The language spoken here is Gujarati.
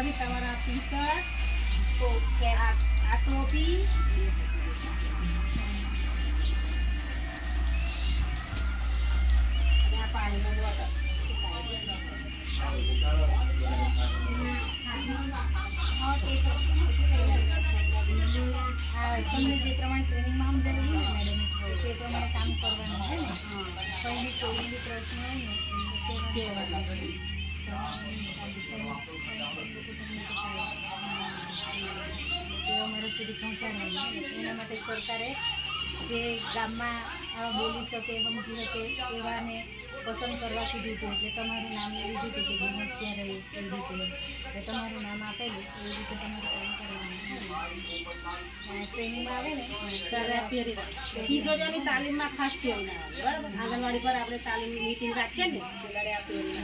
પછી તમારા ટી-શર્ટ, ઓકે આ ટોપી, અને આ પાણીનો બોટલ. તમને જે પ્રમાણે ટ્રેનિંગમાં સમજાવ્યું ને મેડમ તે પ્રમાણે કામ કરવાનું છે ને. કોઈ બી પ્રશ્ન હોય ને તો કહેવાનું. તે અમારા સુધી પહોંચાડવાનું. એના માટે સરકારે જે ગામમાં આવા બોલી શકે સમજી શકે એવાને પસંદ કરવા કીધું હતું. એટલે તમારું નામ લીધું હતું કે જે હોશિયાર રહે એવી રીતે. એટલે તમારું નામ આપેલું એવી રીતે તમારું કામ કરવાનું. ટ્રેનિંગમાં આવે ને ત્યારે કિશોરીઓની તાલીમમાં ખાસ કેવું ના આવે બરાબર. આંગણવાડી પર આપણે તાલીમ મીટિંગ રાખીએ ને ત્યારે આ પહેરી